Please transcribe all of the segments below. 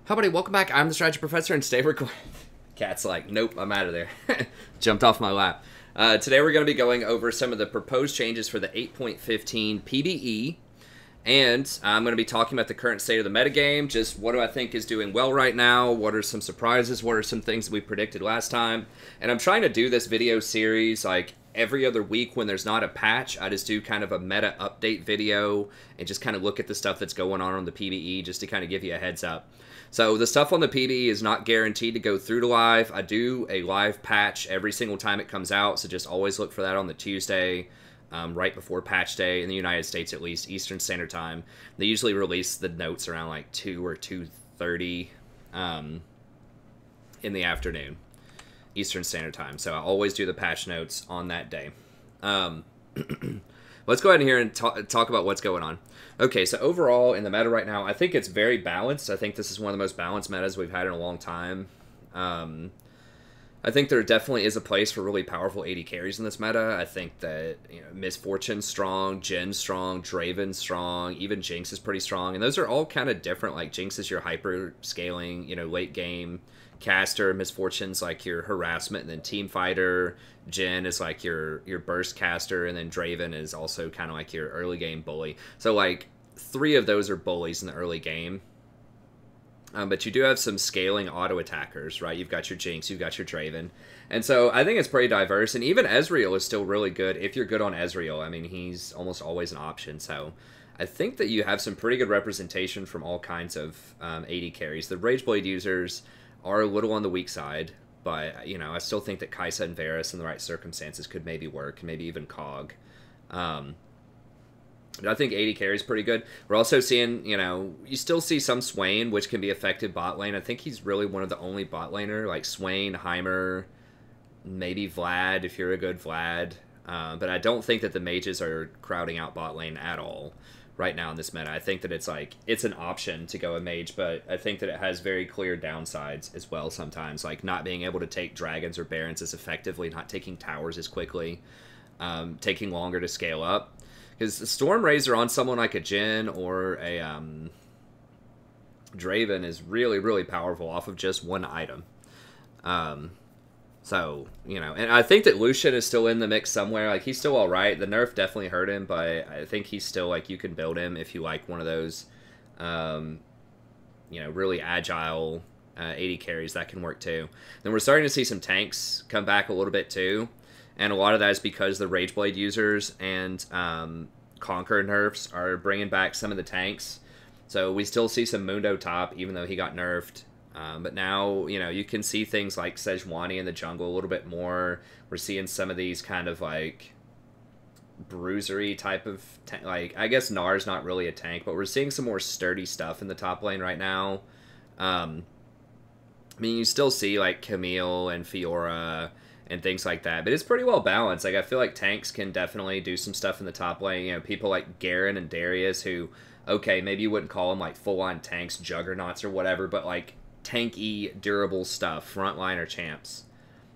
Hi, buddy. Welcome back. I'm the Strategy Professor, and today we're going... Cat's like, nope, I'm out of there. Jumped off my lap. Today we're going to be going over some of the proposed changes for the 8.15 PBE, and I'm going to be talking about the current state of the metagame, just what do I think is doing well right now, what are some surprises, what are some things that we predicted last time, and I'm trying to do this video series like every other week when there's not a patch. I just do kind of a meta update video and just kind of look at the stuff that's going on the PBE just to kind of give you a heads up. So the stuff on the PBE is not guaranteed to go through to live. I do a live patch every single time it comes out, so just always look for that on the Tuesday, right before patch day, in the United States at least, Eastern Standard Time. They usually release the notes around like 2 or 2:30 in the afternoon, Eastern Standard Time. So I always do the patch notes on that day. Let's go ahead and here and talk about what's going on. Okay, so overall in the meta right now, I think it's very balanced. I think this is one of the most balanced metas we've had in a long time. I think there definitely is a place for really powerful AD carries in this meta. I think that Misfortune's strong, Jin's strong, Draven's strong, even Jinx is pretty strong, and those are all kind of different. Like Jinx is your hyper scaling, late game caster, Misfortune's like your harassment and then team fighter, Jin is like your burst caster, and then Draven is also kind of like your early game bully. So like 3 of those are bullies in the early game. But you do have some scaling auto attackers, right? You've got your Jinx, you've got your Draven. And so I think it's pretty diverse, and even Ezreal is still really good if you're good on Ezreal. I mean, he's almost always an option, so I think that you have some pretty good representation from all kinds of AD carries. The Rageblade users are a little on the weak side, but I still think that Kai'Sa and Varus in the right circumstances could maybe work, maybe even Cog. But I think AD carry is pretty good. We're also seeing, you still see some Swain, which can be effective bot lane. I think he's really one of the only bot laner, like Swain, Heimer, maybe Vlad if you're a good Vlad. But I don't think that the mages are crowding out bot lane at all right now in this meta. I think that it's an option to go a mage, but I think that it has very clear downsides as well sometimes, like not being able to take dragons or barons as effectively, not taking towers as quickly, taking longer to scale up. Because the Storm Razor on someone like a Jin or a Draven is really, really powerful off of just one item. So, and I think that Lucian is still in the mix somewhere. Like, he's still alright. The nerf definitely hurt him, but I think he's still, like, you can build him if you like one of those, really agile AD carries. That can work, too. Then we're starting to see some tanks come back a little bit, too. And a lot of that is because the Rageblade users and Conquer nerfs are bringing back some of the tanks. So we still see some Mundo top, even though he got nerfed. But now, you can see things like Sejuani in the jungle a little bit more. We're seeing some of these kind of, like, bruisery type of... like, I guess Gnar's not really a tank, but we're seeing some more sturdy stuff in the top lane right now. I mean, you still see, like, Camille and Fiora and things like that, but it's pretty well balanced. Like, I feel like tanks can definitely do some stuff in the top lane. People like Garen and Darius who, okay, maybe you wouldn't call them like full-on tanks, juggernauts or whatever, but like tanky, durable stuff, frontliner champs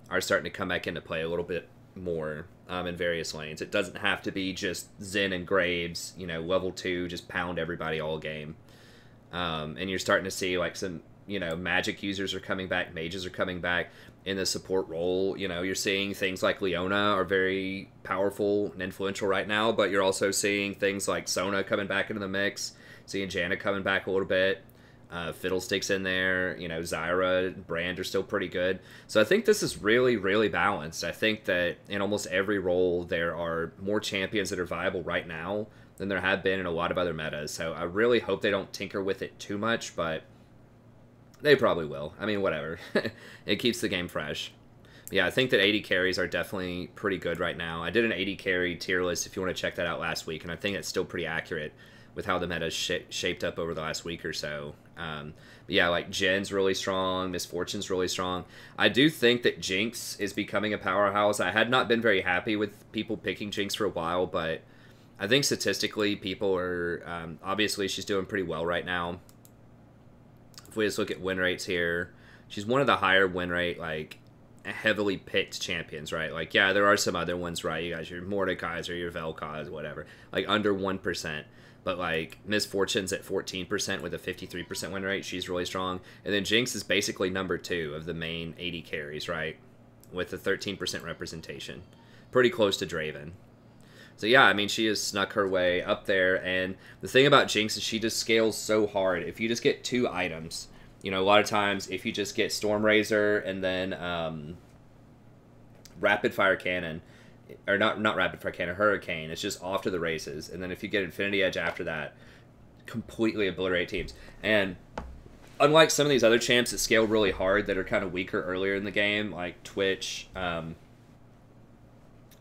are starting to come back into play a little bit more in various lanes. It doesn't have to be just Zen and Graves, level 2, just pound everybody all game. And you're starting to see like some, magic users are coming back, mages are coming back in the support role. You're seeing things like Leona are very powerful and influential right now, but you're also seeing things like Sona coming back into the mix, seeing Janna coming back a little bit, Fiddlesticks in there, Zyra, Brand are still pretty good. So I think this is really, really balanced. I think that in almost every role there are more champions that are viable right now than there have been in a lot of other metas. So I really hope they don't tinker with it too much, but they probably will. I mean, whatever. It keeps the game fresh. Yeah, I think that AD carries are definitely pretty good right now. I did an AD carry tier list if you want to check that out last week, and I think it's still pretty accurate with how the meta's shaped up over the last week or so. Yeah, like Jin's really strong, Misfortune's really strong. I do think that Jinx is becoming a powerhouse. I had not been very happy with people picking Jinx for a while, but I think statistically people are... obviously, she's doing pretty well right now. If we just look at win rates here, she's one of the higher win rate, like, heavily picked champions, right? Like, yeah, there are some other ones, right? You guys, your Mordekaiser, your Vel'Koz, whatever. Like, under 1%. but like Misfortune's at 14% with a 53% win rate. She's really strong. And then Jinx is basically number 2 of the main 80 carries, right? With a 13% representation. Pretty close to Draven. So yeah, I mean, she has snuck her way up there, and the thing about Jinx is she just scales so hard. If you just get 2 items, you know, a lot of times if you just get Storm Razor and then Rapid Fire Cannon, or not Rapid Fire Cannon, Hurricane, it's just off to the races. And then if you get Infinity Edge after that, completely obliterate teams. And unlike some of these other champs that scale really hard that are kind of weaker earlier in the game, like Twitch,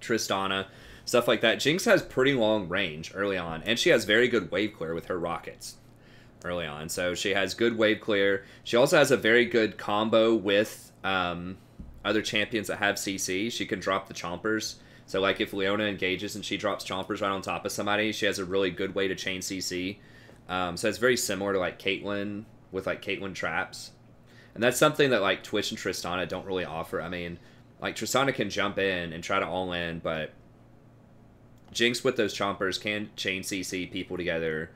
Tristana, stuff like that, Jinx has pretty long range early on, and she has very good wave clear with her rockets early on. So she has good wave clear. She also has a very good combo with other champions that have CC. She can drop the chompers. So like if Leona engages and she drops chompers right on top of somebody, she has a really good way to chain CC. So it's very similar to like Caitlyn with like Caitlyn traps. And that's something that like Twitch and Tristana don't really offer. I mean, like Tristana can jump in and try to all in, but Jinx with those chompers can chain CC people together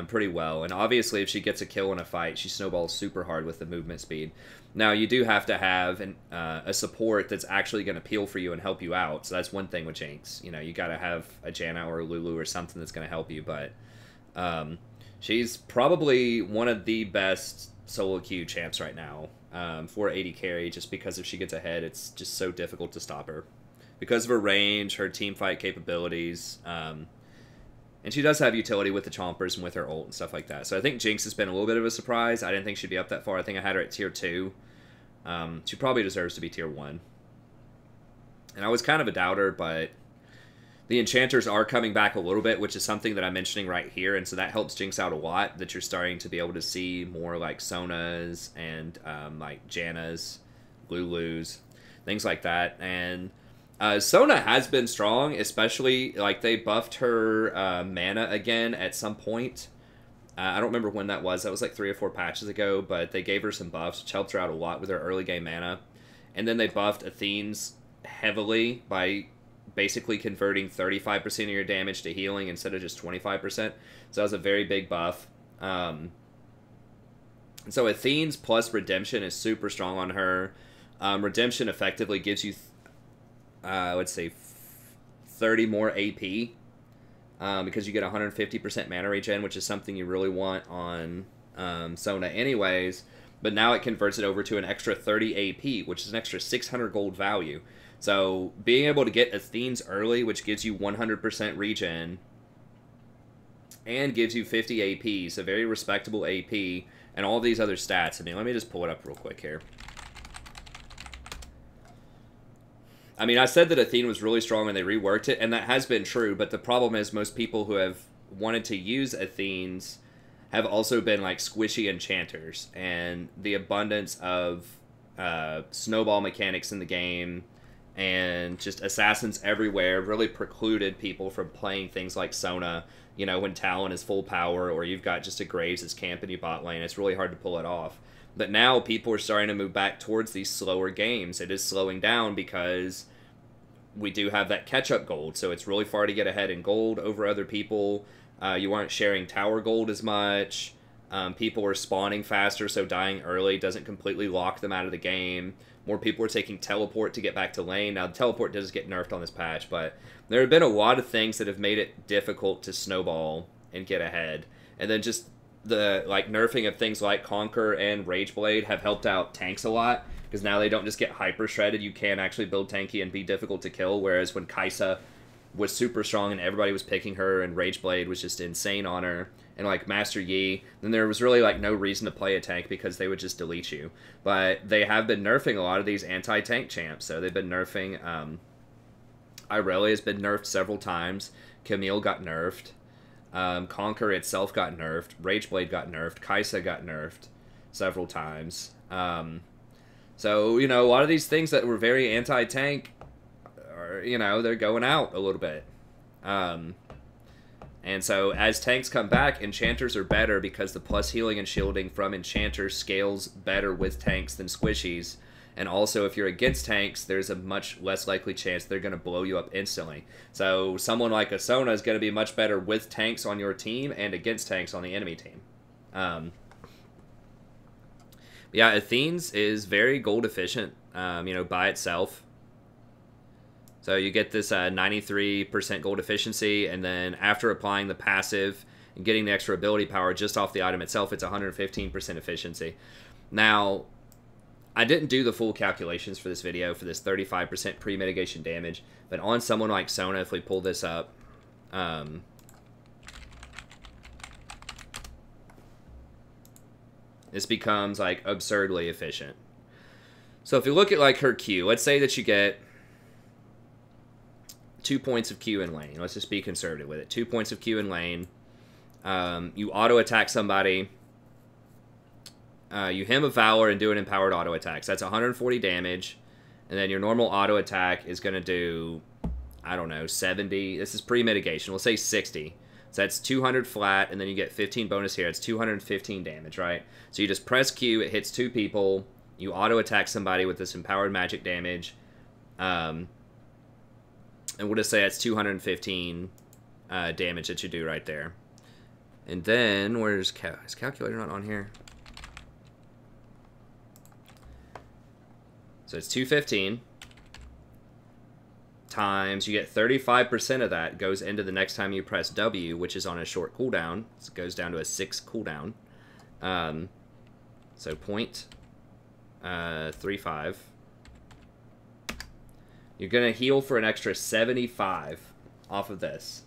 pretty well. And obviously if she gets a kill in a fight, she snowballs super hard with the movement speed. Now you do have to have a support that's actually going to peel for you and help you out. So that's one thing with Jinx. You know, you got to have a Janna or a Lulu or something that's going to help you. But she's probably one of the best solo queue champs right now for 80 carry, just because if she gets ahead, it's just so difficult to stop her. Because of her range, her team fight capabilities, and she does have utility with the chompers and with her ult and stuff like that. So I think Jinx has been a little bit of a surprise. I didn't think she'd be up that far. I think I had her at tier 2. She probably deserves to be tier 1. And I was kind of a doubter, but the Enchanters are coming back a little bit, which is something that I'm mentioning right here. And so that helps Jinx out a lot, that you're starting to be able to see more like Sonas and like Jannas, Lulus, things like that. And Sona has been strong, especially, like, they buffed her mana again at some point. I don't remember when that was. That was like 3 or 4 patches ago, but they gave her some buffs, which helped her out a lot with her early game mana. And then they buffed Athene's heavily by basically converting 35% of your damage to healing instead of just 25%. So that was a very big buff. And so Athene's plus Redemption is super strong on her. Redemption effectively gives you let's say 30 more AP because you get 150% mana regen, which is something you really want on Sona anyways. But now it converts it over to an extra 30 AP, which is an extra 600 gold value. So being able to get Athene's early, which gives you 100% regen and gives you 50 AP, so very respectable AP, and all these other stats. I mean, let me just pull it up real quick here. I mean, I said that Athene was really strong and they reworked it, and that has been true, but the problem is most people who have wanted to use Athene's have also been like squishy enchanters, and the abundance of snowball mechanics in the game and just assassins everywhere really precluded people from playing things like Sona, you know, when Talon is full power, or you've got just a Graves as camp in your bot lane. It's really hard to pull it off. But now people are starting to move back towards these slower games. It is slowing down because we do have that catch-up gold, so it's really far to get ahead in gold over other people. You aren't sharing tower gold as much. People are spawning faster, so dying early doesn't completely lock them out of the game. More people are taking teleport to get back to lane. Now, the teleport does get nerfed on this patch, but there have been a lot of things that have made it difficult to snowball and get ahead. And then just the like nerfing of things like Conquer and Rageblade have helped out tanks a lot, because now they don't just get hyper shredded. You can actually build tanky and be difficult to kill, whereas when Kai'Sa was super strong and everybody was picking her and Rageblade was just insane on her, and like Master Yi, then there was really like no reason to play a tank because they would just delete you. But they have been nerfing a lot of these anti-tank champs. So they've been nerfing Irelia has been nerfed several times. Camille got nerfed. Conquer itself got nerfed. Rageblade got nerfed. Kai'Sa got nerfed several times. So, you know, a lot of these things that were very anti-tank are, you know, they're going out a little bit. And so as tanks come back, Enchanters are better because the plus healing and shielding from Enchanters scales better with tanks than squishies. And also, if you're against tanks, there's a much less likely chance they're going to blow you up instantly. So someone like a Sona is going to be much better with tanks on your team and against tanks on the enemy team. Yeah, Athene's is very gold efficient, you know, by itself. So you get this 93% gold efficiency, and then after applying the passive and getting the extra ability power just off the item itself, it's 115% efficiency. Now, I didn't do the full calculations for this video for this 35% pre-mitigation damage, but on someone like Sona, if we pull this up, this becomes like absurdly efficient. So if you look at like her Q, let's say that you get 2 points of Q in lane. Let's just be conservative with it. 2 points of Q in lane. You auto attack somebody. You Hymn of Valor and do an empowered auto attack. So that's 140 damage. And then your normal auto attack is going to do, I don't know, 70. This is pre-mitigation. We'll say 60. So that's 200 flat, and then you get 15 bonus here. It's 215 damage, right? So you just press Q, it hits 2 people. You auto attack somebody with this empowered magic damage. And we'll just say that's 215 damage that you do right there. And then, where's is calculator not on here? So it's 215 times, you get 35% of that goes into the next time you press W, which is on a short cooldown. So it goes down to a 6 cooldown. So 0.35. You're going to heal for an extra 75 off of this.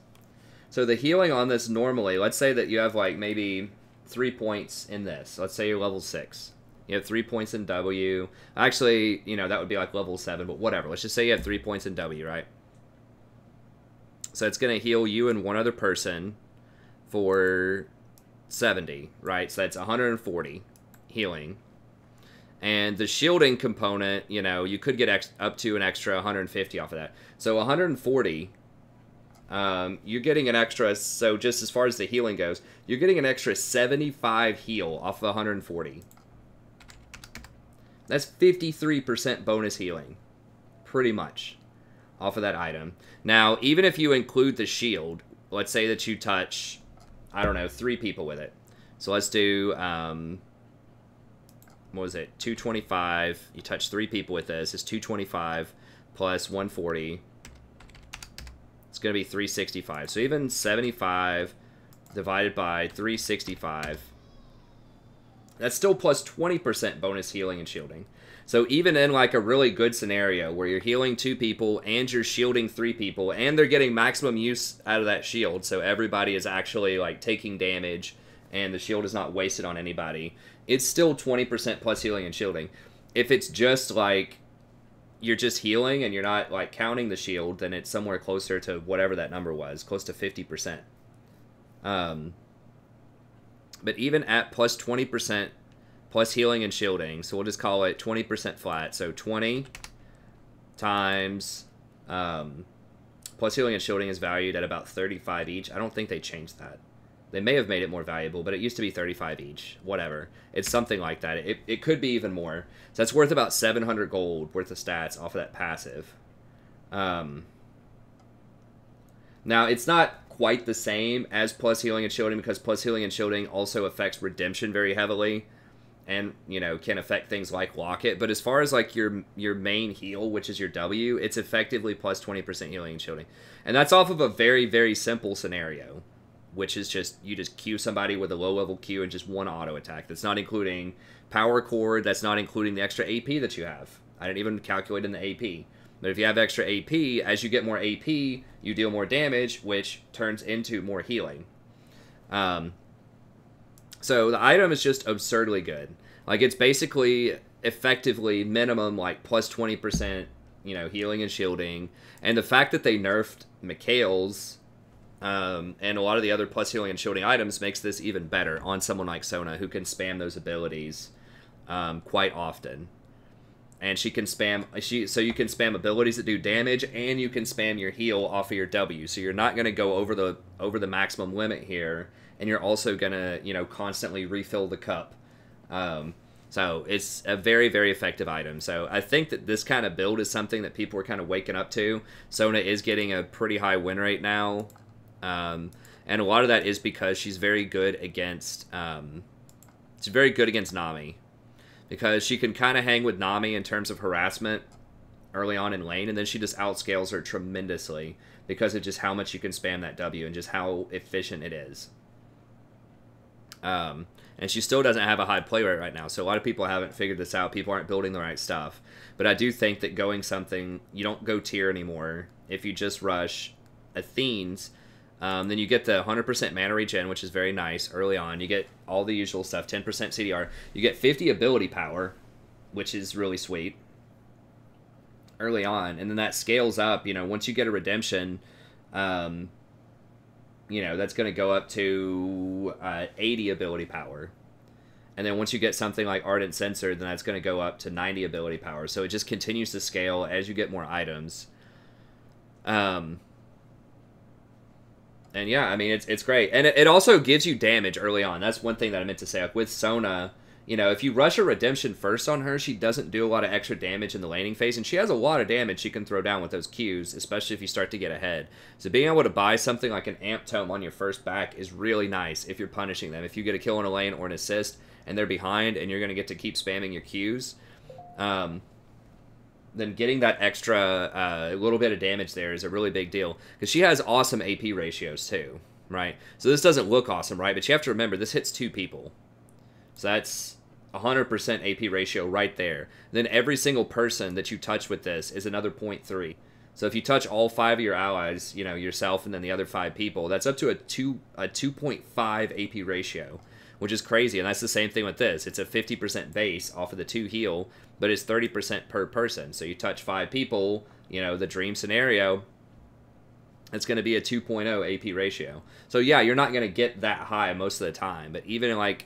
So the healing on this normally, let's say that you have like maybe 3 points in this. Let's say you're level 6. You have 3 points in W. Actually, you know, that would be like level 7, but whatever. Let's just say you have 3 points in W, right? So it's going to heal you and one other person for 70, right? So that's 140 healing. And the shielding component, you know, you could get up to an extra 150 off of that. So 140, you're getting an extra, so just as far as the healing goes, you're getting an extra 75 heal off of 140. That's 53% bonus healing, pretty much, off of that item. Now, even if you include the shield, let's say that you touch, I don't know, 3 people with it. So let's do, what was it, 225. You touch 3 people with this. It's 225 plus 140. It's going to be 365. So even 75 divided by 365, that's still plus 20% bonus healing and shielding. So even in like a really good scenario where you're healing 2 people and you're shielding 3 people and they're getting maximum use out of that shield, so everybody is actually like taking damage and the shield is not wasted on anybody, it's still 20% plus healing and shielding. If it's just like you're just healing and you're not like counting the shield, then it's somewhere closer to whatever that number was, close to 50%. But even at plus 20% plus healing and shielding, so we'll just call it 20% flat. So 20 times plus healing and shielding is valued at about 35 each. I don't think they changed that. They may have made it more valuable, but it used to be 35 each. Whatever. It's something like that. It could be even more. So that's worth about 700 gold worth of stats off of that passive. Now, it's not quite the same as plus healing and shielding because plus healing and shielding also affects redemption very heavily and, you know, can affect things like locket. But as far as like your main heal, which is your W, it's effectively plus 20% healing and shielding. And that's off of a very, very simple scenario, which is just, you just Q somebody with a low level Q and just one auto attack. That's not including power cord, that's not including the extra AP that you have. I didn't even calculate in the AP. But if you have extra AP, as you get more AP, you deal more damage, which turns into more healing. So the item is just absurdly good. Like, it's basically effectively minimum like plus 20%, you know, healing and shielding. And the fact that they nerfed Mikhail's and a lot of the other plus healing and shielding items makes this even better on someone like Sona, who can spam those abilities quite often. And she can spam, so you can spam abilities that do damage, and you can spam your heal off of your W. So you're not going to go over the maximum limit here, and you're also going to, you know, constantly refill the cup. So it's a very, very effective item. So I think that this kind of build is something that people are kind of waking up to. Sona is getting a pretty high win rate now. And a lot of that is because she's very good against Nami. Because she can kind of hang with Nami in terms of harassment early on in lane, and then she just outscales her tremendously because of just how much you can spam that W and just how efficient it is. And she still doesn't have a high play rate right now, so a lot of people haven't figured this out. People aren't building the right stuff. But I do think that going something, you don't go tier anymore. If you just rush Athene's, then you get the 100% mana regen, which is very nice early on. You get all the usual stuff, 10% CDR. You get 50 ability power, which is really sweet early on. And then that scales up, you know, once you get a redemption, you know, that's going to go up to 80 ability power. And then once you get something like Ardent Censer, then that's going to go up to 90 ability power. So it just continues to scale as you get more items. And yeah, I mean, it's great. And it also gives you damage early on. That's one thing that I meant to say. Like with Sona, you know, if you rush a redemption first on her, she doesn't do a lot of extra damage in the laning phase, and she has a lot of damage she can throw down with those Qs, especially if you start to get ahead. So being able to buy something like an Amp Tome on your first back is really nice if you're punishing them. If you get a kill in a lane or an assist, and they're behind, and you're going to get to keep spamming your Qs, then getting that extra little bit of damage there is a really big deal. Because she has awesome AP ratios too, right? So this doesn't look awesome, right? But you have to remember, this hits 2 people. So that's 100% AP ratio right there. Then every single person that you touch with this is another 0.3. So if you touch all 5 of your allies, you know, yourself and then the other 5 people, that's up to a 2.5 AP ratio, which is crazy. And that's the same thing with this. It's a 50% base off of the 2 heal, but it's 30% per person. So you touch 5 people, you know, the dream scenario, it's going to be a 2.0 AP ratio. So yeah, you're not going to get that high most of the time, but even in like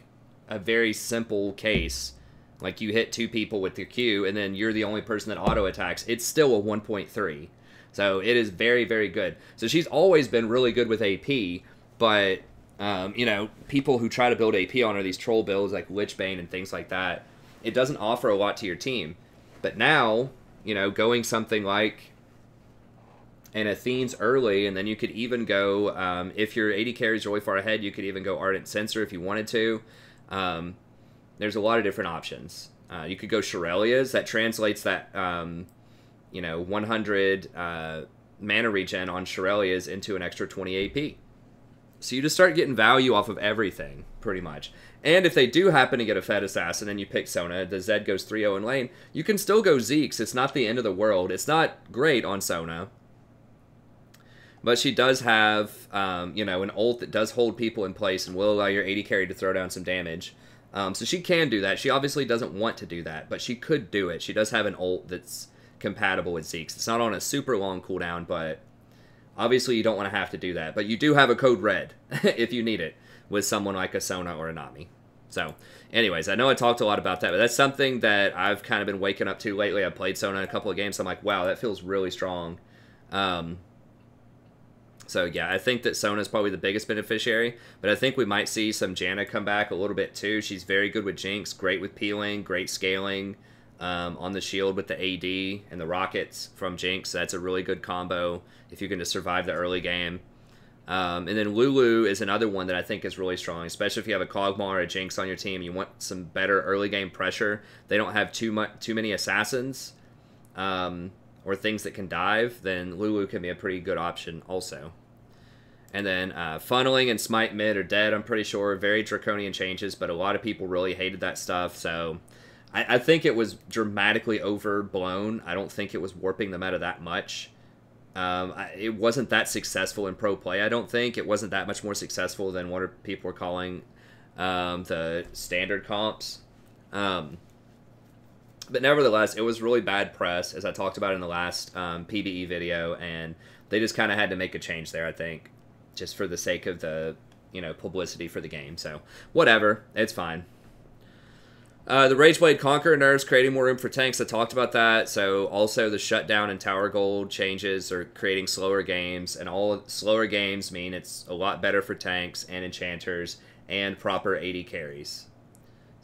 a very simple case, like you hit 2 people with your Q and then you're the only person that auto attacks, it's still a 1.3. So it is very, very good. So she's always been really good with AP, but you know, people who try to build AP on her, these troll builds like Lichbane and things like that, it doesn't offer a lot to your team. But now, you know, going something like an Athene's early, and then you could even go, if your AD carries really far ahead, you could even go Ardent Censer if you wanted to. There's a lot of different options. You could go Shirelia's. That translates that, you know, 100 mana regen on Shirelia's into an extra 20 AP. So you just start getting value off of everything, pretty much. And if they do happen to get a Fed Assassin and you pick Sona, the Zed goes 3-0 in lane, you can still go Zeke's. It's not the end of the world. It's not great on Sona. But she does have, you know, an ult that does hold people in place and will allow your AD carry to throw down some damage. So she can do that. She obviously doesn't want to do that, but she could do it. She does have an ult that's compatible with Zeke's. It's not on a super long cooldown, but obviously you don't want to have to do that. But you do have a code red if you need it with someone like a Sona or a Nami. So, anyways, I know I talked a lot about that, but that's something that I've kind of been waking up to lately. I played Sona in a couple of games, so I'm like, wow, that feels really strong. So, yeah, I think that Sona's probably the biggest beneficiary, but I think we might see some Janna come back a little bit too. She's very good with Jinx, great with peeling, great scaling on the shield with the AD and the rockets from Jinx. That's a really good combo if you can just survive the early game. And then Lulu is another one that I think is really strong, especially if you have a Kog'Maw or a Jinx on your team. You want some better early game pressure. They don't have too many assassins or things that can dive, then Lulu can be a pretty good option also. And then funneling and smite mid are dead, I'm pretty sure. Very draconian changes, but a lot of people really hated that stuff. So I think it was dramatically overblown. I don't think it was warping the meta that much. It wasn't that successful in pro play, I don't think. It wasn't that much more successful than what people were calling the standard comps. But nevertheless, it was really bad press, as I talked about in the last PBE video, and they just kind of had to make a change there, I think, just for the sake of the, you know, publicity for the game. So, whatever. It's fine. The Rageblade Conqueror nerfs, creating more room for tanks. I talked about that. So, also the shutdown and Tower Gold changes are creating slower games, and all slower games mean it's a lot better for tanks and enchanters and proper AD carries.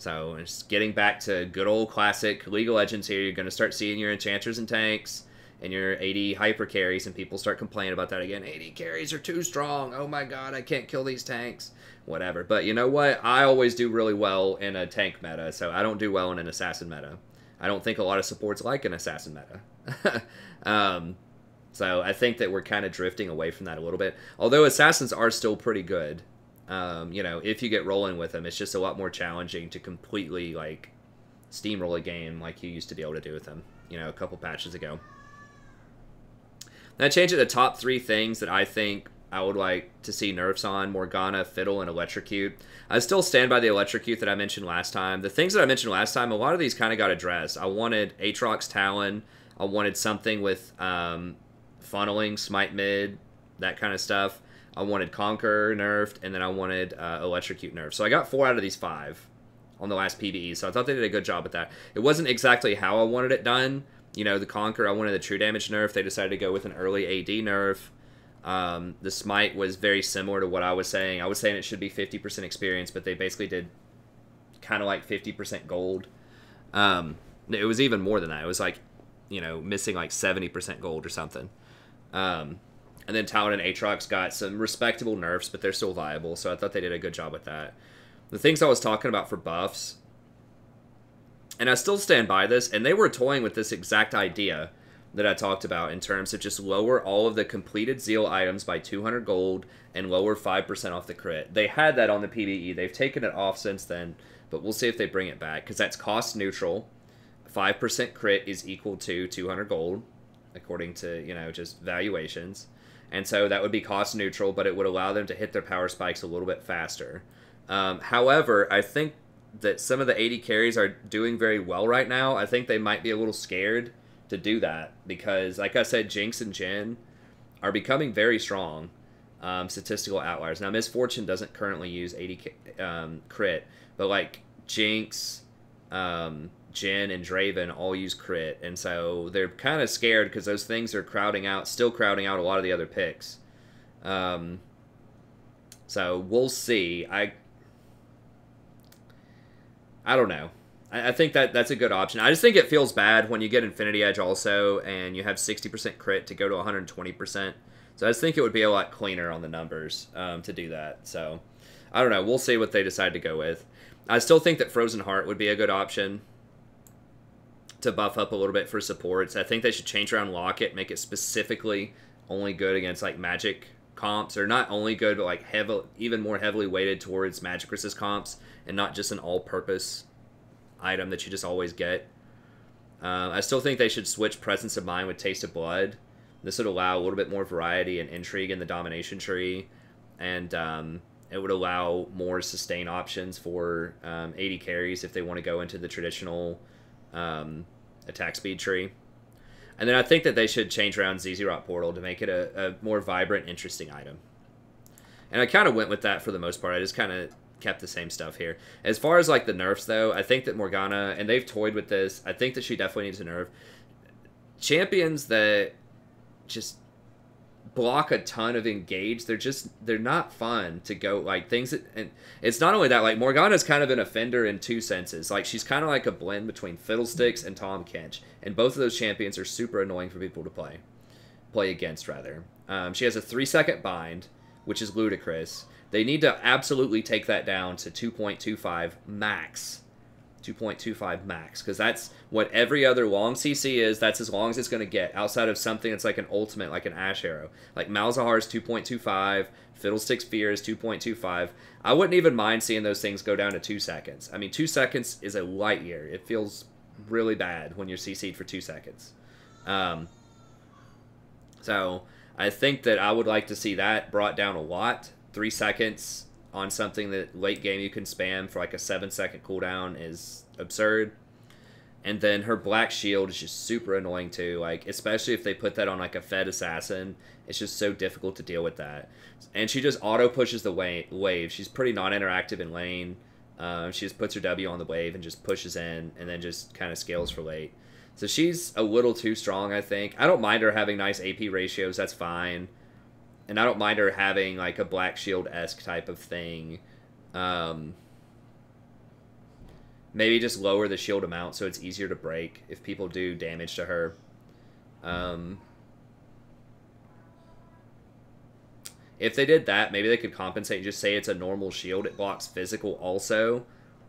So it's getting back to good old classic League of Legends here. You're going to start seeing your enchanters and tanks and your AD hyper carries, and people start complaining about that again. AD carries are too strong. Oh my god, I can't kill these tanks. Whatever. But you know what? I always do really well in a tank meta, so I don't do well in an assassin meta. I don't think a lot of supports like an assassin meta. So I think that we're kind of drifting away from that a little bit. Although assassins are still pretty good. You know, if you get rolling with them, it's just a lot more challenging to completely, like, steamroll a game like you used to be able to do with them, you know, a couple patches ago. Now, change it to top 3 things that I think I would like to see nerfs on: Morgana, Fiddle, and Electrocute. I still stand by the Electrocute that I mentioned last time. The things that I mentioned last time, a lot of these kind of got addressed. I wanted Aatrox Talon. I wanted something with funneling, smite mid, that kind of stuff. I wanted Conquer nerfed, and then I wanted Electrocute nerfed. So I got 4 out of these 5 on the last PBE, so I thought they did a good job with that. It wasn't exactly how I wanted it done. You know, the Conquer, I wanted the true damage nerf. They decided to go with an early AD nerf. The Smite was very similar to what I was saying. I was saying it should be 50% experience, but they basically did kind of like 50% gold. It was even more than that. It was like, you know, missing like 70% gold or something. And then Talon and Aatrox got some respectable nerfs, but they're still viable, so I thought they did a good job with that. The things I was talking about for buffs, and I still stand by this, and they were toying with this exact idea that I talked about in terms of just lower all of the completed Zeal items by 200 gold and lower 5% off the crit. They had that on the PBE. They've taken it off since then, but we'll see if they bring it back, because that's cost neutral. 5% crit is equal to 200 gold, according to, you know, just valuations. And so that would be cost neutral, but it would allow them to hit their power spikes a little bit faster. However, I think that some of the AD carries are doing very well right now. I think they might be a little scared to do that because, like I said, Jinx and Jhin are becoming very strong statistical outliers. Now, Miss Fortune doesn't currently use AD crit, but like Jinx, Jhin, and Draven all use crit, and so they're kind of scared because those things are still crowding out a lot of the other picks. So we'll see. I don't know. I think that's a good option. I just think it feels bad when you get Infinity Edge also, and you have 60% crit to go to 120%. So I just think it would be a lot cleaner on the numbers to do that. So I don't know. We'll see what they decide to go with. I still think that Frozen Heart would be a good option to buff up a little bit for supports. I think they should change around Locket, make it specifically only good against like magic comps, or not only good, but like even more heavily weighted towards magic resist comps, and not just an all-purpose item that you just always get. I still think they should switch Presence of Mind with Taste of Blood. This would allow a little bit more variety and intrigue in the domination tree, and it would allow more sustain options for AD carries if they want to go into the traditional attack speed tree. And then I think that they should change around ZZ Rock Portal to make it a more vibrant, interesting item. And I kind of went with that for the most part. I just kind of kept the same stuff here. As far as like the nerfs though, I think that Morgana, and they've toyed with this, I think that she definitely needs a nerf. Champions that just block a ton of engage, they're not fun to go, like things that, and it's not only that, like Morgana's kind of an offender in two senses. Like she's kind of like a blend between Fiddlesticks and Tahm Kench, and both of those champions are super annoying for people to play against rather. She has a 3-second bind, which is ludicrous. They need to absolutely take that down to 2.25 max. 2.25 max, because that's what every other long CC is. That's as long as it's going to get, outside of something that's like an ultimate, like an Ash Arrow. Like Malzahar's 2.25, Fiddlestick's Fear is 2.25. I wouldn't even mind seeing those things go down to 2 seconds. I mean, 2 seconds is a light year. It feels really bad when you're CC'd for 2 seconds. So I think that I would like to see that brought down a lot. 3 seconds on something that late game you can spam for like a 7-second cooldown is absurd. And then her Black Shield is just super annoying too, like especially if they put that on like a fed assassin. It's just so difficult to deal with that. And she just auto pushes the wave. She's pretty non-interactive in lane. She just puts her W on the wave and just pushes in, and then just kind of scales for late. So she's a little too strong, I think. I don't mind her having nice AP ratios, that's fine. And I don't mind her having like a Black Shield-esque type of thing. Maybe just lower the shield amount so it's easier to break if people do damage to her. If they did that, maybe they could compensate and just say it's a normal shield. It blocks physical also,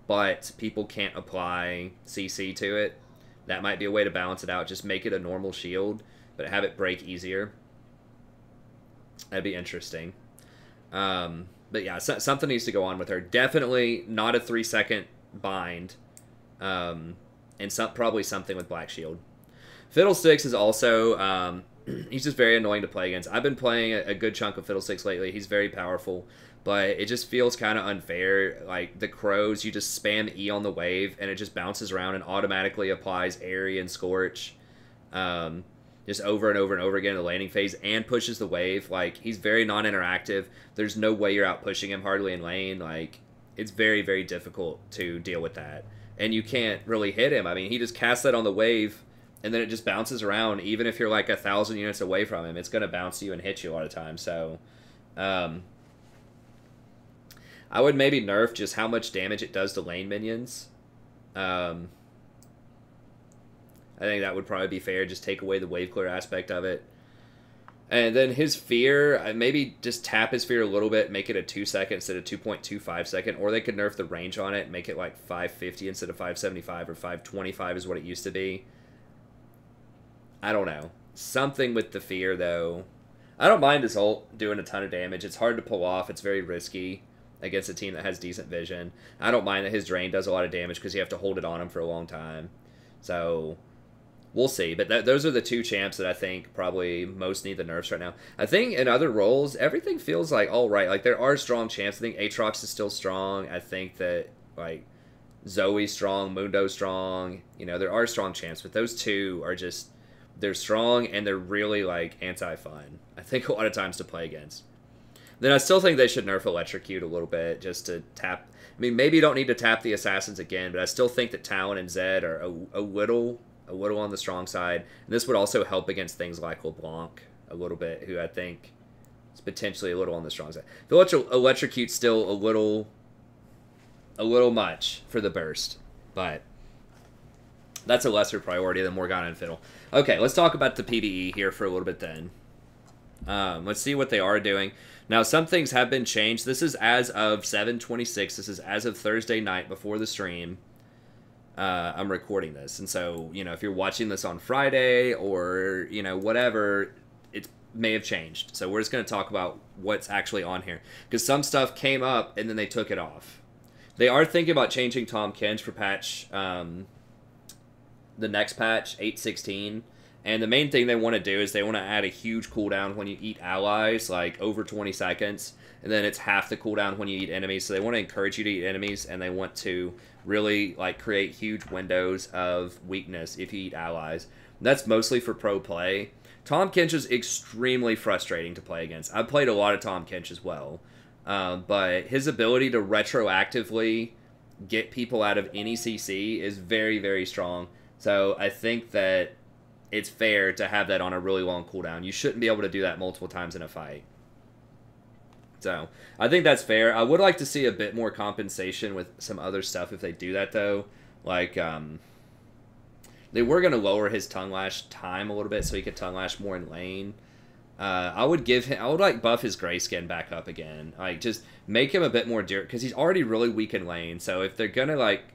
but people can't apply CC to it. That might be a way to balance it out. Just make it a normal shield, but have it break easier. That'd be interesting. But yeah, something needs to go on with her. Definitely not a 3-second bind. And probably something with Black Shield. Fiddlesticks is also... he's just very annoying to play against. I've been playing a good chunk of Fiddlesticks lately. He's very powerful, but it just feels kind of unfair. Like, the crows, you just spam E on the wave, and it just bounces around and automatically applies Airy and Scorch. Just over and over and over again in the landing phase, and pushes the wave. Like, he's very non-interactive. There's no way you're out pushing him hardly in lane. Like, it's very, very difficult to deal with that. And you can't really hit him. I mean, he just casts that on the wave, and then it just bounces around. Even if you're like 1,000 units away from him, it's going to bounce you and hit you a lot of times. So, I would maybe nerf just how much damage it does to lane minions. I think that would probably be fair. Just take away the wave clear aspect of it. And then his fear, maybe just tap his fear a little bit, make it a 2-second instead of 2.25 second, or they could nerf the range on it and make it like 550 instead of 575 or 525 is what it used to be. I don't know. Something with the fear, though. I don't mind his ult doing a ton of damage. It's hard to pull off. It's very risky against a team that has decent vision. I don't mind that his drain does a lot of damage because you have to hold it on him for a long time. So... we'll see, but those are the two champs that I think probably most need the nerfs right now. I think in other roles, everything feels like all right. Like, there are strong champs. I think Aatrox is still strong. I think that, like, Zoe's strong, Mundo's strong. You know, there are strong champs, but those two are just, they're strong and they're really, like, anti-fun, I think, a lot of times to play against. Then I still think they should nerf Electrocute a little bit just to tap. I mean, maybe you don't need to tap the Assassins again, but I still think that Talon and Zed are a little on the strong side. And this would also help against things like LeBlanc a little bit, who I think is potentially a little on the strong side. The Electrocute's still a little much for the burst, but that's a lesser priority than Morgana and Fiddle. Okay, let's talk about the PBE here for a little bit then. Let's see what they are doing. Now, some things have been changed. This is as of 7/26. This is as of Thursday night before the stream. I'm recording this, and so, you know, if you're watching this on Friday or, you know, whatever, it may have changed. So we're just going to talk about what's actually on here, because some stuff came up and then they took it off. They are thinking about changing Tahm Kench for patch, the next patch, 8.16, and the main thing they want to do is they want to add a huge cooldown when you eat allies, like over 20 seconds, and then it's half the cooldown when you eat enemies. So they want to encourage you to eat enemies, and they want to really, like, create huge windows of weakness if you eat allies. And that's mostly for pro play. Tahm Kench is extremely frustrating to play against. I've played a lot of Tahm Kench as well. But his ability to retroactively get people out of any CC is very, very strong. So I think that it's fair to have that on a really long cooldown. You shouldn't be able to do that multiple times in a fight. So, I think that's fair. I would like to see a bit more compensation with some other stuff if they do that, though. Like, they were going to lower his Tongue Lash time a little bit so he could Tongue Lash more in lane. I would like, buff his Grayskin back up again. Like, just make him a bit more durable, because he's already really weak in lane. So, if they're going to, like,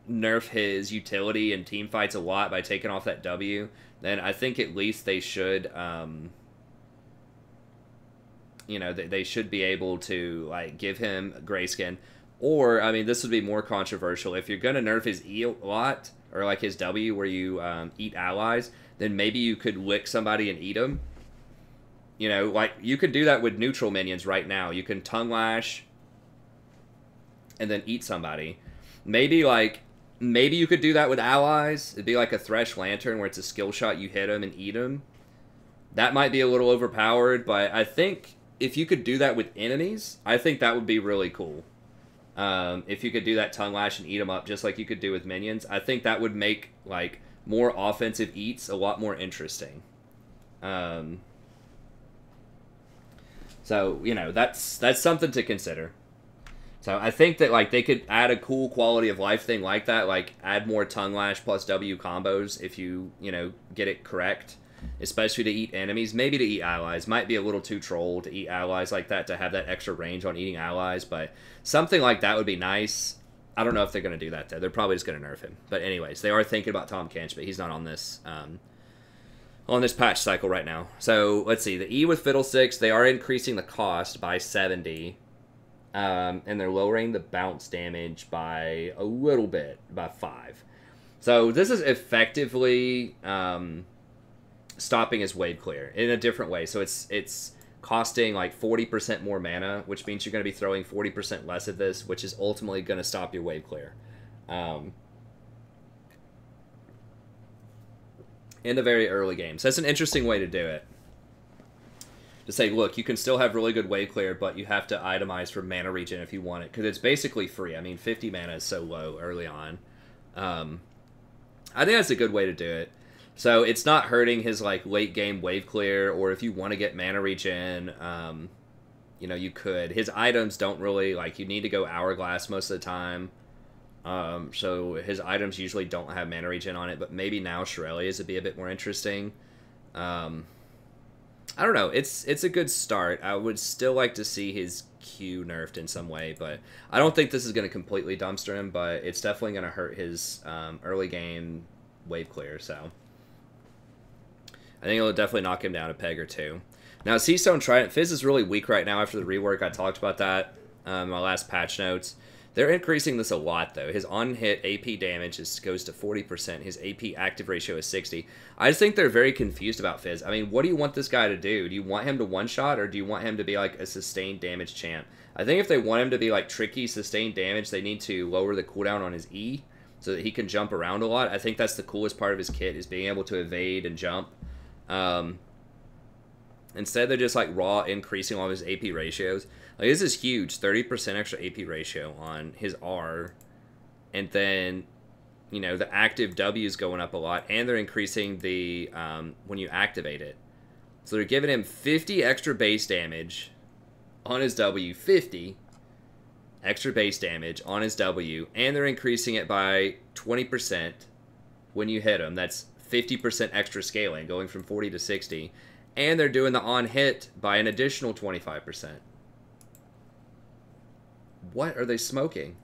nerf his utility in team fights a lot by taking off that W, then I think at least they should... you know, they should be able to, like, give him Grayskin. Or, I mean, this would be more controversial. If you're going to nerf his E a lot, or, like, his W where you eat allies, then maybe you could lick somebody and eat them. You know, like, you could do that with neutral minions right now. You can Tongue Lash and then eat somebody. Maybe you could do that with allies. It'd be like a Thresh Lantern where it's a skill shot, you hit them and eat them. That might be a little overpowered, but I think... if you could do that with enemies, I think that would be really cool. If you could do that Tongue Lash and eat them up just like you could do with minions, I think that would make, like, more offensive eats a lot more interesting. So, you know, that's something to consider. So I think that like they could add a cool quality of life thing like that, like add more tongue lash plus W combos if you get it correct, especially to eat enemies, maybe to eat allies. Might be a little too troll to eat allies like that, to have that extra range on eating allies, but something like that would be nice. I don't know if they're going to do that though. They're probably just going to nerf him. But anyways, they are thinking about Tahm Kench, but he's not on this patch cycle right now. So let's see, the E with Fiddlesticks, they are increasing the cost by 70. And they're lowering the bounce damage by a little bit, by 5. So this is effectively stopping his wave clear in a different way. So it's costing like 40% more mana, which means you're going to be throwing 40% less of this, which is ultimately going to stop your wave clear. In the very early game. So that's an interesting way to do it. To say, look, you can still have really good wave clear, but you have to itemize for mana regen if you want it, because it's basically free. I mean, 50 mana is so low early on. I think that's a good way to do it. So it's not hurting his like late game wave clear, or if you want to get mana regen, you could. His items don't really, like, you need to go hourglass most of the time. So his items usually don't have mana regen on it, but maybe now Irelia's would be a bit more interesting. I don't know. It's a good start. I would still like to see his Q nerfed in some way, but I don't think this is going to completely dumpster him, but it's definitely going to hurt his early game wave clear, so I think it'll definitely knock him down a peg or two. Now, Seastone Trident, Fizz is really weak right now after the rework. I talked about that in my last patch notes. They're increasing this a lot, though. His on-hit AP damage goes to 40%. His AP active ratio is 60. I just think they're very confused about Fizz. I mean, what do you want this guy to do? Do you want him to one-shot, or do you want him to be, like, a sustained damage champ? I think if they want him to be, like, tricky, sustained damage, they need to lower the cooldown on his E so that he can jump around a lot. I think that's the coolest part of his kit, is being able to evade and jump. Instead, they're just, like, raw increasing all of his AP ratios. Like, this is huge, 30% extra AP ratio on his R. And then, the active W is going up a lot, and they're increasing the, when you activate it. So they're giving him 50 extra base damage on his W, 50 extra base damage on his W, and they're increasing it by 20% when you hit him. That's 50% extra scaling, going from 40 to 60. And they're doing the on-hit by an additional 25%. What are they smoking?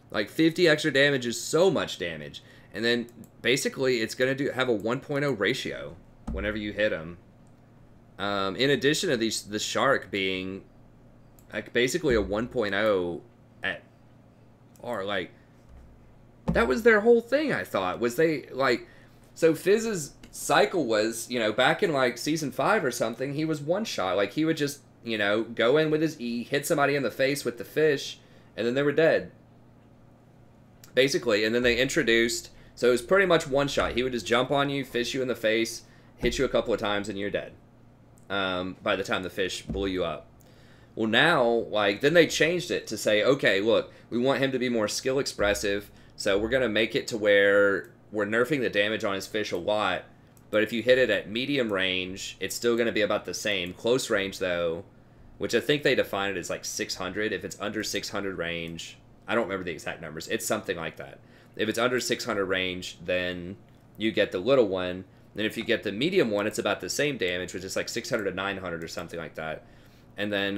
Like, 50 extra damage is so much damage. And then, basically, it's going to have a 1.0 ratio whenever you hit them. In addition to the Shark being, like, basically a 1.0 at R. Like, that was their whole thing, I thought. Was they, like... So, Fizz's cycle was, back in, like, Season 5 or something, he was one-shot. Like, he would just... go in with his E, hit somebody in the face with the fish, and then they were dead. Basically, and then they introduced... So it was pretty much one shot. He would just jump on you, fish you in the face, hit you a couple of times, and you're dead. By the time the fish blew you up. Well, now, like, then they changed it to say, okay, look, we want him to be more skill expressive, so we're going to make it to where we're nerfing the damage on his fish a lot, but if you hit it at medium range, it's still going to be about the same. Close range, though, which I think they define it as like 600. If it's under 600 range, I don't remember the exact numbers. It's something like that. If it's under 600 range, then you get the little one. Then if you get the medium one, it's about the same damage, which is like 600 to 900 or something like that. And then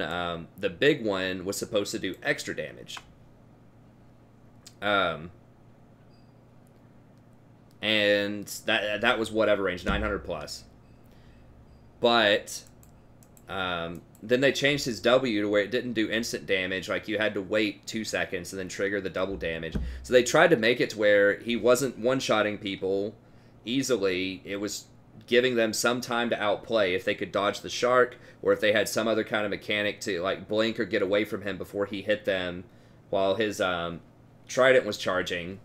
the big one was supposed to do extra damage. And that was whatever range, 900 plus. But then they changed his W to where it didn't do instant damage. Like, you had to wait 2 seconds and then trigger the double damage. So they tried to make it to where he wasn't one-shotting people easily. It was giving them some time to outplay if they could dodge the shark, or if they had some other kind of mechanic to, like, blink or get away from him before he hit them while his trident was charging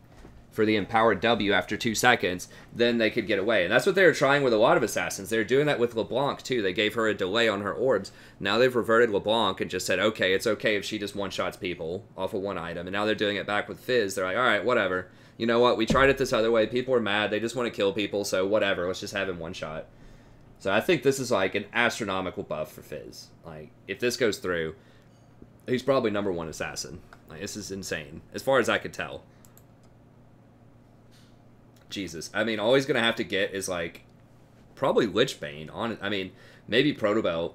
for the empowered W after 2 seconds, then they could get away. And that's what they were trying with a lot of assassins. They were doing that with LeBlanc, too. They gave her a delay on her orbs. Now they've reverted LeBlanc and just said, okay, it's okay if she just one-shots people off of one item. And now they're doing it back with Fizz. They're like, all right, whatever. You know what? We tried it this other way. People are mad. They just want to kill people, so whatever. Let's just have him one-shot. So I think this is, like, an astronomical buff for Fizz. Like, if this goes through, he's probably #1 assassin. Like, this is insane, as far as I could tell. Jesus. I mean, all he's going to have to get is, like, probably Lichbane. I mean, maybe Protobelt.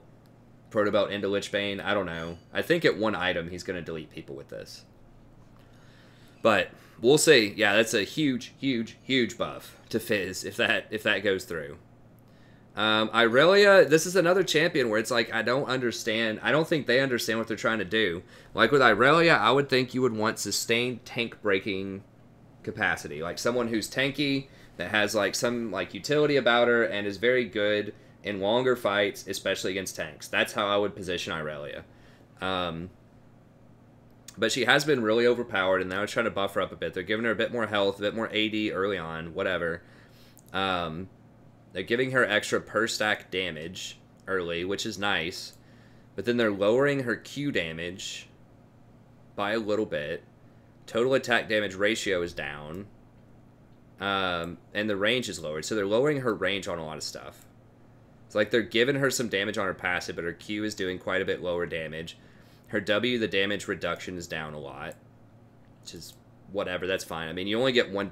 Protobelt into Lichbane. I don't know. I think at one item he's going to delete people with this. But we'll see. Yeah, that's a huge, huge, huge buff to Fizz if that goes through. Irelia, this is another champion where it's like, I don't understand. I don't think they understand what they're trying to do. Like with Irelia, I would think you would want sustained tank breaking capacity. Like someone who's tanky, that has like some like utility about her, and is very good in longer fights, especially against tanks. That's how I would position Irelia. But she has been really overpowered, and now it's trying to buff her up a bit. They're giving her a bit more health, a bit more AD early on, whatever. They're giving her extra per stack damage early, which is nice. But then they're lowering her Q damage by a little bit. Total attack damage ratio is down. And the range is lowered. So they're lowering her range on a lot of stuff. It's like they're giving her some damage on her passive, but her Q is doing quite a bit lower damage. Her W, the damage reduction is down a lot. Which is whatever, that's fine. I mean, you only get one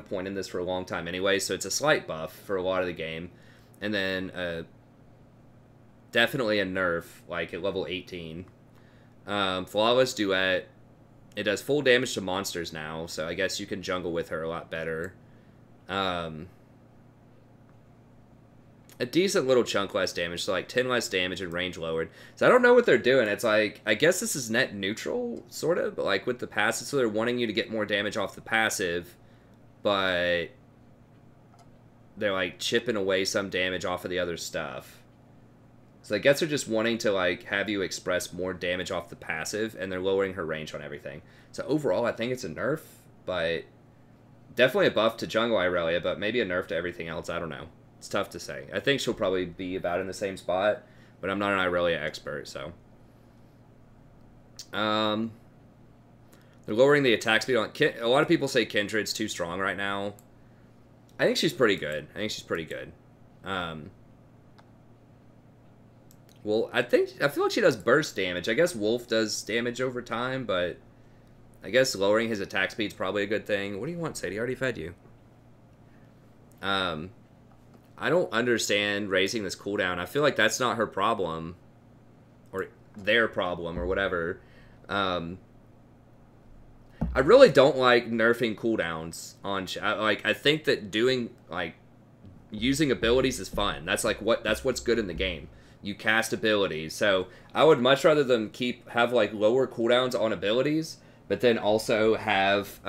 point in this for a long time anyway, so it's a slight buff for a lot of the game. And then definitely a nerf, like at level 18. Flawless Duet. It does full damage to monsters now, so I guess you can jungle with her a lot better. A decent little chunk less damage, so like 10 less damage and range lowered. So I don't know what they're doing. It's like, I guess this is net neutral, sort of, but like with the passive, so they're wanting you to get more damage off the passive, but they're like chipping away some damage off of the other stuff. So I guess they're just wanting to like have you express more damage off the passive, and they're lowering her range on everything. So overall, I think it's a nerf, but definitely a buff to jungle Irelia, but maybe a nerf to everything else. I don't know. It's tough to say. I think she'll probably be about in the same spot, but I'm not an Irelia expert, so. They're lowering the attack speed on... A lot of people say Kindred's too strong right now. I think she's pretty good. Well, I feel like she does burst damage. I guess Wolf does damage over time, but I guess lowering his attack speed's probably a good thing. What do you want, Sadie? I already fed you. I don't understand raising this cooldown. I feel like that's not her problem, or their problem, or whatever. I really don't like nerfing cooldowns on. I think that doing like using abilities is fun. That's what's good in the game. You cast abilities, so I would much rather them have like lower cooldowns on abilities, but then also have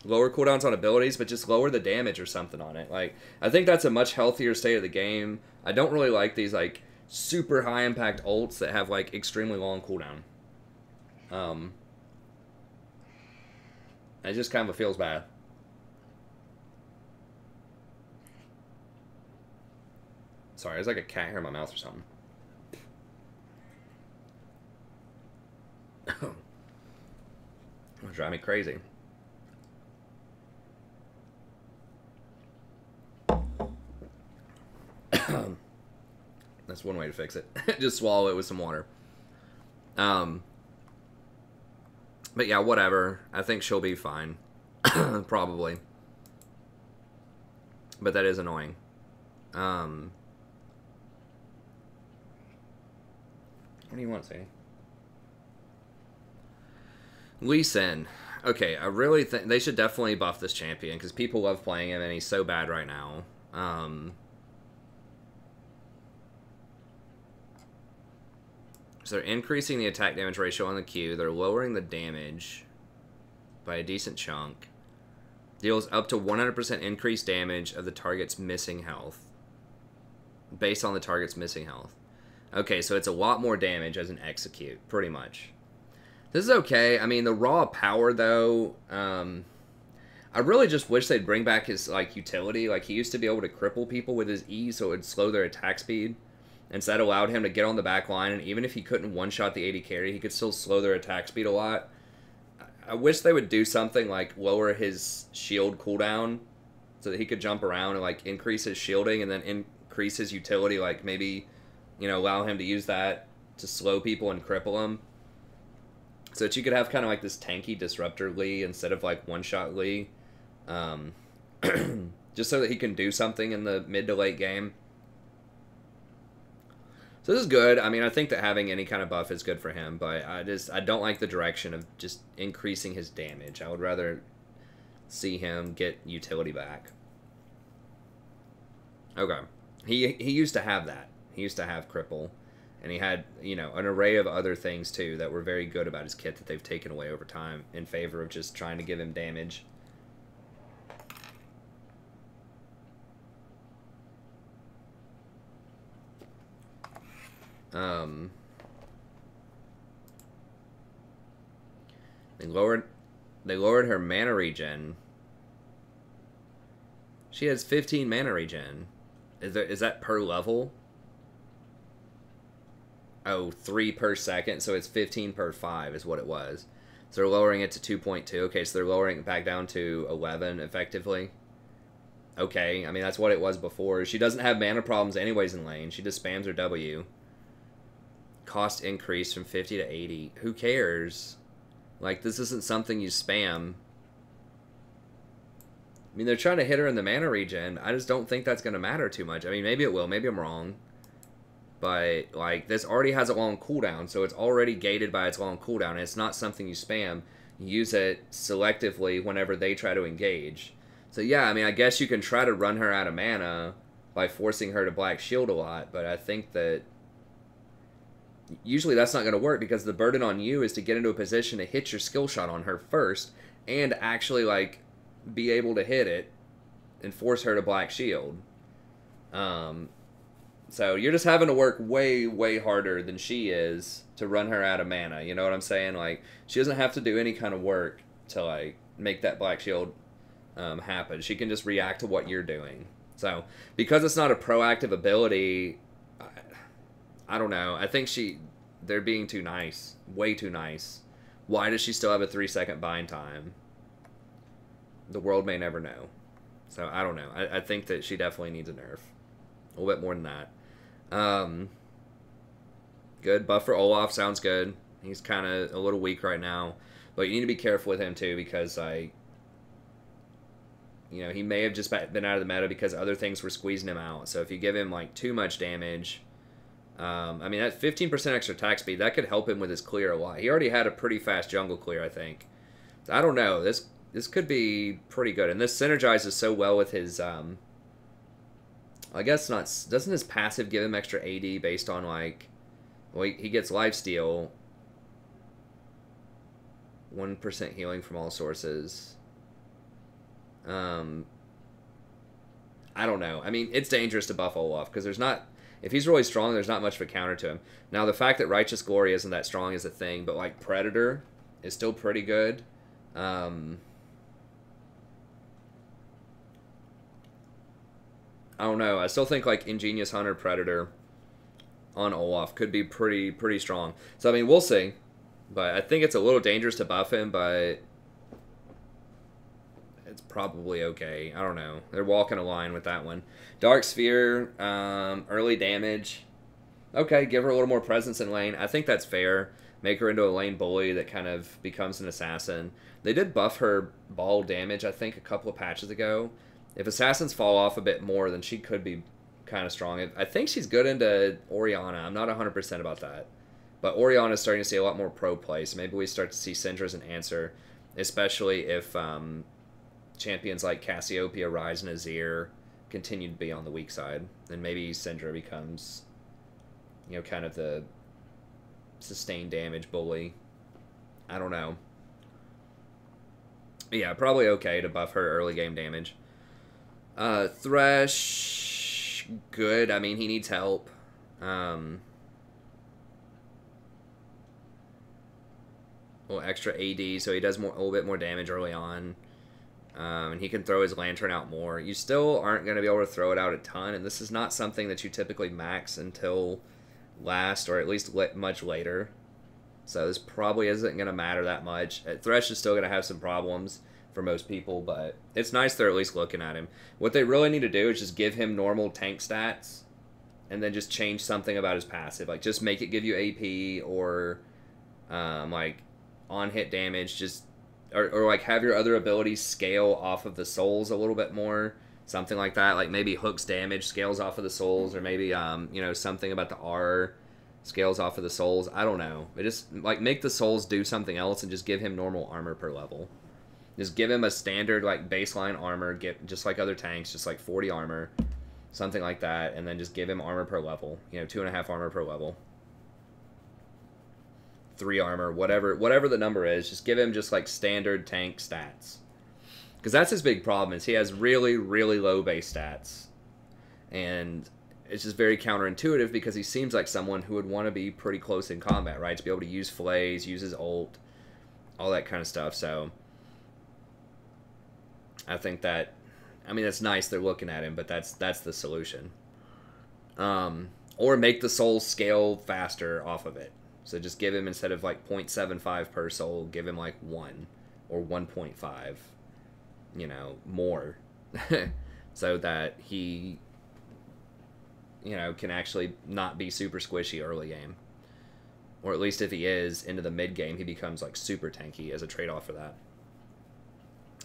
lower cooldowns on abilities, but just lower the damage or something on it. Like, I think that's a much healthier state of the game. I don't really like these, like, super high impact ults that have, like, extremely long cooldown. It just kind of feels bad. Sorry, there's like a cat hair in my mouth or something. It'll drive me crazy. That's one way to fix it. Just swallow it with some water. But yeah, whatever. I think she'll be fine. Probably. But that is annoying. What do you want, Sadie? Lee Sin. Okay, I really think they should definitely buff this champion, because people love playing him, and he's so bad right now. So they're increasing the attack damage ratio on the Q. They're lowering the damage by a decent chunk. Deals up to 100% increased damage of the target's missing health. Based on the target's missing health. Okay, so it's a lot more damage as an execute, pretty much. This is okay. I mean, the raw power, though, I really just wish they'd bring back his, like, utility. Like, he used to be able to cripple people with his E, so it would slow their attack speed. And so that allowed him to get on the back line, and even if he couldn't one-shot the AD carry, he could still slow their attack speed a lot. I wish they would do something like lower his shield cooldown so that he could jump around and, like, increase his shielding and then increase his utility, like, maybe, you know, allow him to use that to slow people and cripple them. so that you could have kind of like this tanky disruptor Lee instead of like one-shot Lee. Just so that he can do something in the mid to late game. So this is good. I mean, I think that having any kind of buff is good for him, but I don't like the direction of just increasing his damage. I would rather see him get utility back. Okay. He used to have that. He used to have cripple, and he had, you know, an array of other things too that were very good about his kit that they've taken away over time in favor of just trying to give him damage. They lowered her mana regen. She has 15 mana regen. Is that per level? Oh, 3 per second, so it's 15 per 5 is what it was. So they're lowering it to 2.2. Okay, so they're lowering it back down to 11 effectively. Okay, I mean that's what it was before. She doesn't have mana problems anyways in lane. She just spams her W. Cost increase from 50 to 80. Who cares? Like, this isn't something you spam. I mean, they're trying to hit her in the mana regen. I just don't think that's going to matter too much. I mean, maybe it will. Maybe I'm wrong. But, like, this already has a long cooldown, so it's already gated by its long cooldown, and it's not something you spam. You use it selectively whenever they try to engage. So, yeah, I mean, I guess you can try to run her out of mana by forcing her to Black Shield a lot, but I think that usually that's not going to work because the burden on you is to get into a position to hit your skill shot on her first and actually, like, be able to hit it and force her to Black Shield. So you're just having to work way, way harder than she is to run her out of mana. You know what I'm saying? Like, she doesn't have to do any kind of work to, like, make that Black Shield happen. She can just react to what you're doing. So, because it's not a proactive ability, I don't know. I think they're being too nice. Way too nice. Why does she still have a 3-second bind time? The world may never know. So, I don't know. I think that she definitely needs a nerf. A little bit more than that. Good. Buff for Olaf sounds good. He's kind of a little weak right now. But you need to be careful with him, too, because, like, you know, he may have just been out of the meta because other things were squeezing him out. So if you give him, like, too much damage, I mean, that 15% extra attack speed, that could help him with his clear a lot. He already had a pretty fast jungle clear, I think. So I don't know. This could be pretty good. And this synergizes so well with his, I guess not, doesn't his passive give him extra AD based on, like, well, he gets lifesteal, 1% healing from all sources. I don't know. I mean, it's dangerous to buff Olaf because there's not, if he's really strong, there's not much of a counter to him. Now, the fact that Righteous Glory isn't that strong is a thing, but, like, Predator is still pretty good. I don't know. I still think, like, Ingenious Hunter Predator on Olaf could be pretty strong. So, I mean, we'll see. But I think it's a little dangerous to buff him, but it's probably okay. I don't know. They're walking a line with that one. Dark Sphere, early damage. Okay, give her a little more presence in lane. I think that's fair. Make her into a lane bully that kind of becomes an assassin. They did buff her ball damage, I think, a couple of patches ago. If assassins fall off a bit more, then she could be kind of strong. I think she's good into Orianna. I'm not 100% about that. But Orianna's starting to see a lot more pro play, so maybe we start to see Syndra as an answer, especially if champions like Cassiopeia, Ryze, and Azir continue to be on the weak side. Then maybe Syndra becomes, you know, kind of the sustained damage bully. I don't know. Yeah, probably okay to buff her early game damage. Thresh, good. I mean, he needs help. A little extra AD, so he does a little bit more damage early on. And he can throw his lantern out more. You still aren't going to be able to throw it out a ton, and this is not something that you typically max until last, or at least much later. So this probably isn't going to matter that much. Thresh is still going to have some problems for most people, but it's nice they're at least looking at him. What they really need to do is just give him normal tank stats, and then just change something about his passive. Like, just make it give you AP, or, like, on hit damage, just or like have your other abilities scale off of the souls a little bit more, something like that. Like maybe Hook's damage scales off of the souls, or maybe you know, something about the R scales off of the souls. I don't know. It just like make the souls do something else and just give him normal armor per level. Just give him a standard like baseline armor, get just like other tanks, just like 40 armor, something like that, and then just give him armor per level. You know, 2.5 armor per level. 3 armor, whatever the number is, just give him just like standard tank stats. Because that's his big problem, is he has really, really low base stats. And it's just very counterintuitive because he seems like someone who would want to be pretty close in combat, right? To be able to use flays, use his ult, all that kind of stuff. So I think that, I mean, it's nice they're looking at him, but that's the solution. Or make the souls scale faster off of it. So just give him, instead of like 0.75 per soul, give him like 1 or 1.5, you know, more. So that he, you know, can actually not be super squishy early game. Or at least if he is, into the mid game, he becomes like super tanky as a trade-off for that.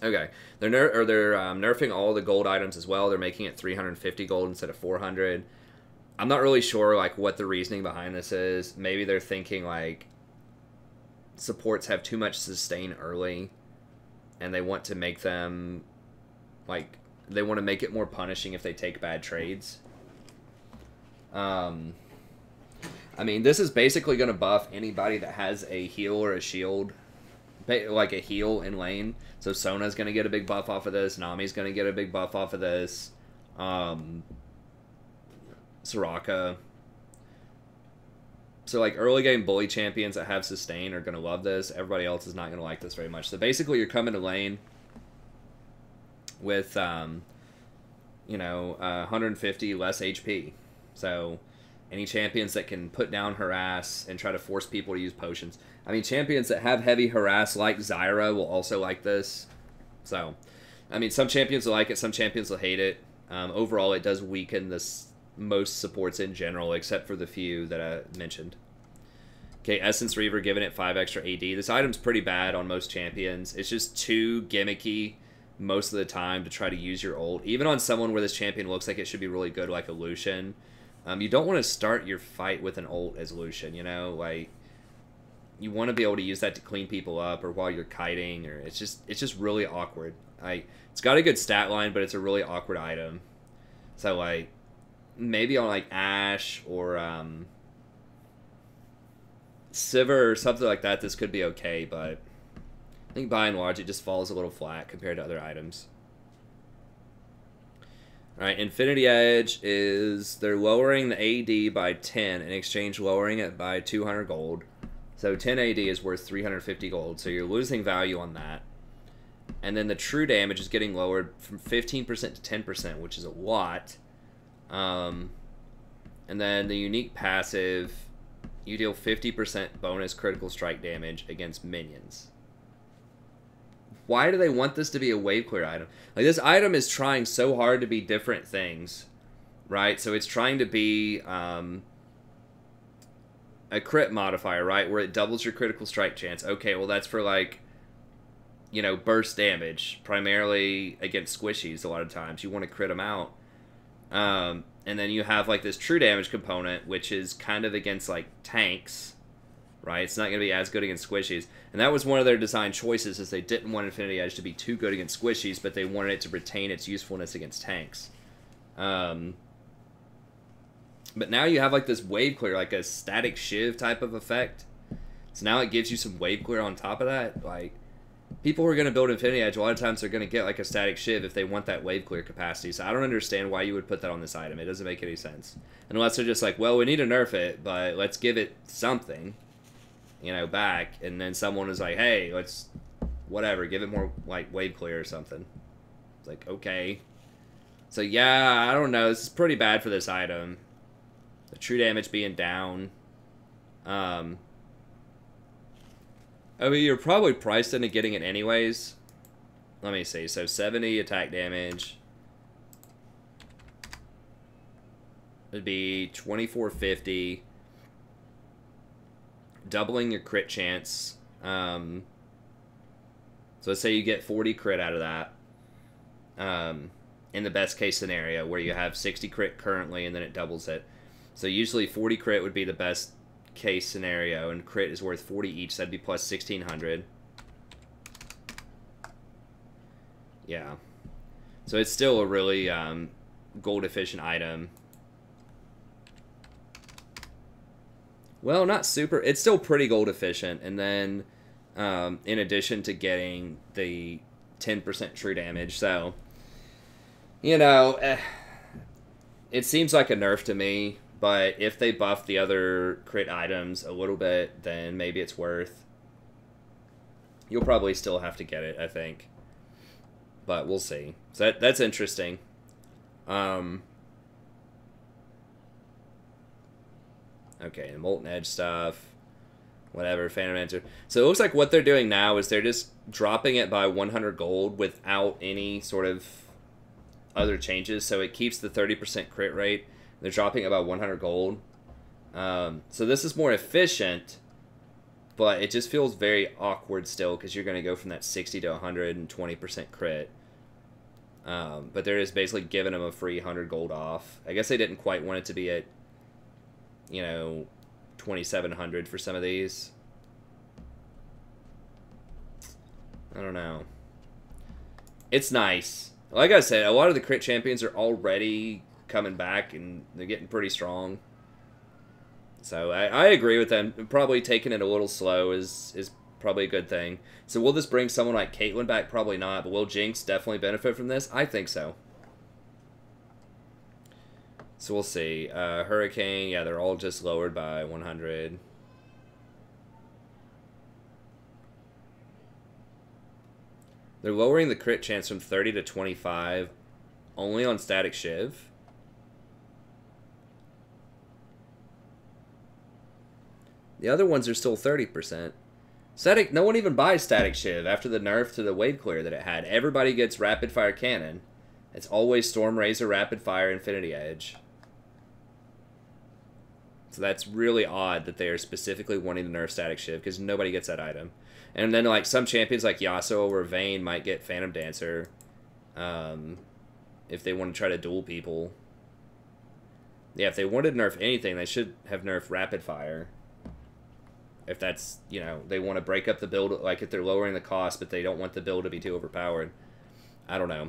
Okay, they're nerfing all the gold items as well. They're making it 350 gold instead of 400. I'm not really sure like what the reasoning behind this is. Maybe they're thinking like supports have too much sustain early, and they want to make them like, they want to make it more punishing if they take bad trades. I mean, this is basically going to buff anybody that has a heal or a shield, like a heal in lane. So Sona's going to get a big buff off of this. Nami's going to get a big buff off of this. Soraka. So like early game bully champions that have sustain are going to love this. Everybody else is not going to like this very much. So basically you're coming to lane with, you know, 150 less HP. So any champions that can put down harass and try to force people to use potions. I mean, champions that have heavy harass like Zyra will also like this. So, I mean, some champions will like it, some champions will hate it. Overall, it does weaken most supports in general, except for the few that I mentioned. Okay, Essence Reaver giving it 5 extra AD. This item's pretty bad on most champions. It's just too gimmicky most of the time to try to use your ult. Even on someone where this champion looks like it should be really good, like a Lucian. You don't want to start your fight with an ult as Lucian, you know? Like, you want to be able to use that to clean people up, or while you're kiting, or it's just really awkward. It's got a good stat line, but it's a really awkward item. So, like, maybe on, like, Ashe or Sivir or something like that, this could be okay, but I think by and large it just falls a little flat compared to other items. Alright, Infinity Edge is, they're lowering the AD by 10, in exchange lowering it by 200 gold. So 10 AD is worth 350 gold, so you're losing value on that. And then the true damage is getting lowered from 15% to 10%, which is a lot. And then the unique passive, you deal 50% bonus critical strike damage against minions. Why do they want this to be a wave clear item? Like, this item is trying so hard to be different things, right? So it's trying to be a crit modifier, right? Where it doubles your critical strike chance. Okay, well, that's for, like, you know, burst damage, primarily against squishies a lot of times. You want to crit them out. And then you have, like, this true damage component, which is kind of against, like, tanks, right? It's not going to be as good against squishies. And that was one of their design choices, is they didn't want Infinity Edge to be too good against squishies, but they wanted it to retain its usefulness against tanks. But now you have, like, this wave clear, like a static shiv type of effect. So now it gives you some wave clear on top of that. Like, people who are going to build Infinity Edge, a lot of times they're going to get, like, a static shiv if they want that wave clear capacity. So I don't understand why you would put that on this item. It doesn't make any sense. Unless they're just like, well, we need to nerf it, but let's give it something, you know, back. And then someone is like, hey, let's, whatever, give it more, like, wave clear or something. It's like, okay. So, yeah, I don't know. This is pretty bad for this item. The true damage being down. I mean, you're probably priced into getting it anyways. Let me see. So 70 attack damage. It'd be 2450. Doubling your crit chance So let's say you get 40 crit out of that. In the best case scenario, where you have 60 crit currently and then it doubles it. So usually 40 crit would be the best case scenario, and crit is worth 40 each, so that'd be plus 1600. Yeah. So it's still a really gold efficient item. Well, not super. It's still pretty gold efficient, and then in addition to getting the 10% true damage, so you know, it seems like a nerf to me. But if they buff the other crit items a little bit, then maybe it's worth. You'll probably still have to get it, I think. But we'll see. So that's interesting. Okay, the Molten Edge stuff. Whatever, Phantom Answer. So it looks like what they're doing now is they're just dropping it by 100 gold without any sort of other changes. So it keeps the 30% crit rate. They're dropping about 100 gold. So this is more efficient, but it just feels very awkward still because you're going to go from that 60 to 120% crit. But they're just basically giving them a free 100 gold off. I guess they didn't quite want it to be at, you know, 2,700 for some of these. I don't know. It's nice. Like I said, a lot of the crit champions are already coming back, and they're getting pretty strong. So I agree with them. Probably taking it a little slow is probably a good thing. So will this bring someone like Caitlyn back? Probably not. But will Jinx definitely benefit from this? I think so. So we'll see. Hurricane, yeah, they're all just lowered by 100. They're lowering the crit chance from 30 to 25 only on Static Shiv. The other ones are still 30%. Static, no one even buys Static Shiv after the nerf to the wave clear that it had. Everybody gets Rapid Fire Cannon. It's always Storm Razor, Rapid Fire, Infinity Edge. So that's really odd that they are specifically wanting to nerf Static Shiv because nobody gets that item. And then like some champions like Yasuo or Vayne might get Phantom Dancer if they want to try to duel people. Yeah, if they wanted to nerf anything, they should have nerfed Rapid Fire. If that's, you know, they want to break up the build, like if they're lowering the cost, but they don't want the build to be too overpowered. I don't know.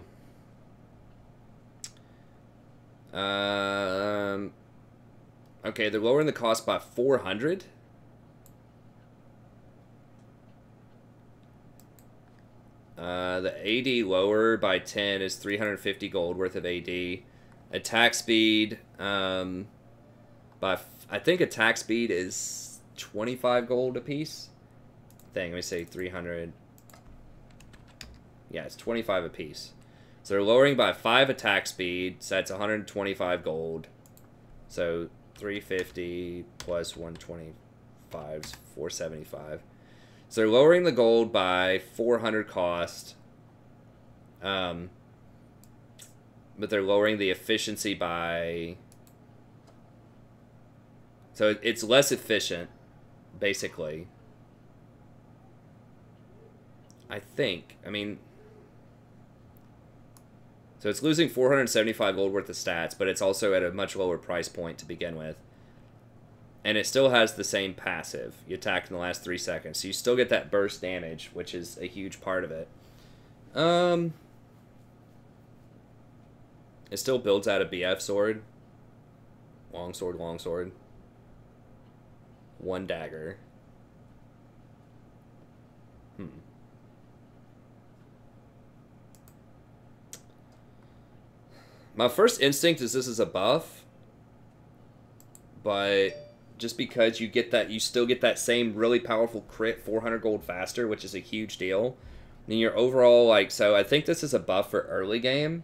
Okay, they're lowering the cost by 400. The AD lower by 10 is 350 gold worth of AD. Attack speed, I think attack speed is 25 gold a piece. Let me say 300. Yeah, it's 25 a piece. So they're lowering by 5 attack speed, so that's 125 gold. So 350 plus 125 is 475. So they're lowering the gold by 400 cost. But they're lowering the efficiency by... So it's less efficient, basically. I think. I mean... So it's losing 475 gold worth of stats, but it's also at a much lower price point to begin with. And it still has the same passive. You attack in the last 3 seconds. So you still get that burst damage, which is a huge part of it. It still builds out a BF sword. Longsword, longsword. 1 dagger. My first instinct is this is a buff. But just because you get that, you still get that same really powerful crit 400 gold faster, which is a huge deal. And your overall, like, so I think this is a buff for early game,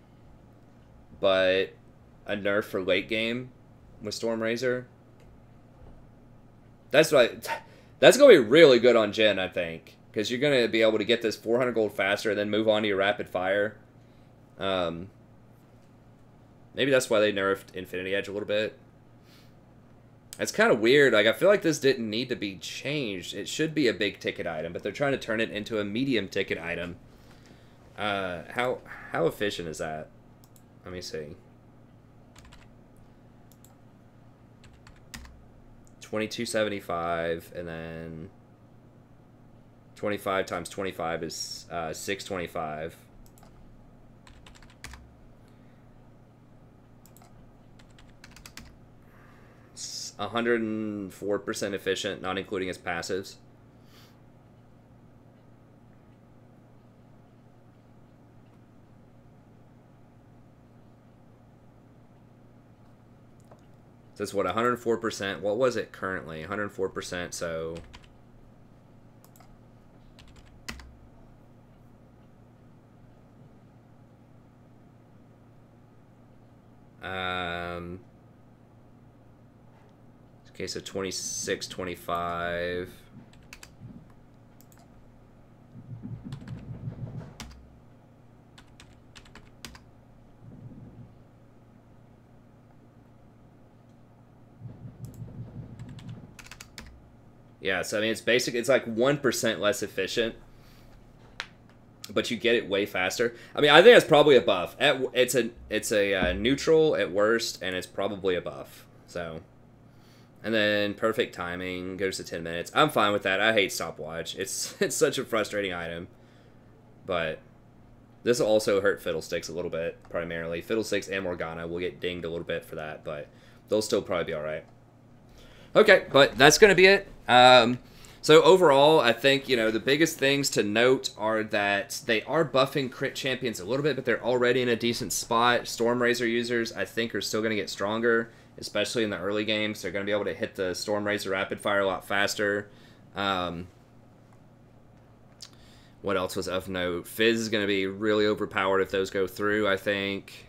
but a nerf for late game with Storm Razor. That's that's going to be really good on Jhin, I think, because you're going to be able to get this 400 gold faster and then move on to your Rapid Fire. Maybe that's why they nerfed Infinity Edge a little bit. It's kind of weird. Like, I feel like this didn't need to be changed. It should be a big ticket item, but they're trying to turn it into a medium ticket item. How efficient is that? Let me see. 2275, and then 25 times 25 is 625. It's 104% efficient, not including its passives. That's what, 104%. What was it currently? 104%, so... Okay, so 26, 25... Yeah, so I mean, it's basic. It's like 1% less efficient, but you get it way faster. I mean, I think it's probably a buff. It's a neutral at worst, and it's probably a buff. So, and then perfect timing goes to 10 minutes. I'm fine with that. I hate stopwatch. It's such a frustrating item, but this will also hurt Fiddlesticks a little bit. Primarily, Fiddlesticks and Morgana will get dinged a little bit for that, but they'll still probably be all right. Okay, but that's going to be it. So overall, I think, you know, the biggest things to note are that they are buffing crit champions a little bit, but they're already in a decent spot. Stormrazor users, I think, are still going to get stronger, especially in the early games. They're going to be able to hit the Stormrazor rapid fire a lot faster. What else was of note? Fizz is going to be really overpowered if those go through, I think.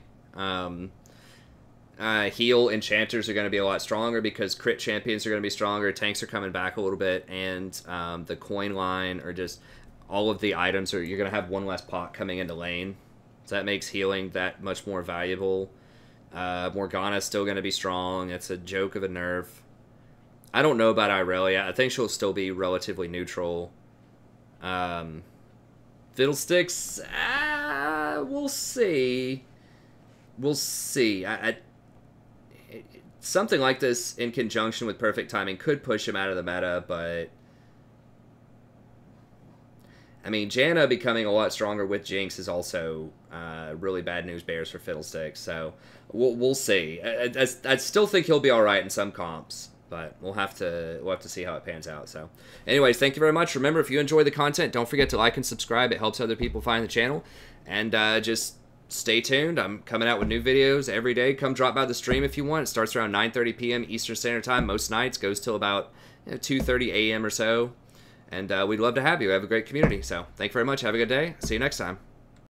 Heal Enchanters are going to be a lot stronger because crit champions are going to be stronger. Tanks are coming back a little bit, and the coin line, or just all of the items, you're going to have one less pot coming into lane. So that makes healing that much more valuable. Morgana's still going to be strong. It's a joke of a nerf. I don't know about Irelia. I think she'll still be relatively neutral. Fiddlesticks, we'll see. We'll see. Something like this in conjunction with perfect timing could push him out of the meta, but I mean, Janna becoming a lot stronger with Jinx is also really bad news bears for Fiddlesticks. So we'll see. I still think he'll be all right in some comps, but we'll have to see how it pans out. So, anyways, thank you very much. Remember, if you enjoy the content, don't forget to like and subscribe. It helps other people find the channel, and just stay tuned. I'm coming out with new videos every day. Come drop by the stream if you want. It starts around 9:30 p.m. Eastern Standard Time most nights. Goes till about 2:30 a.m. or so. And we'd love to have you. We have a great community. So thank you very much. Have a good day. See you next time.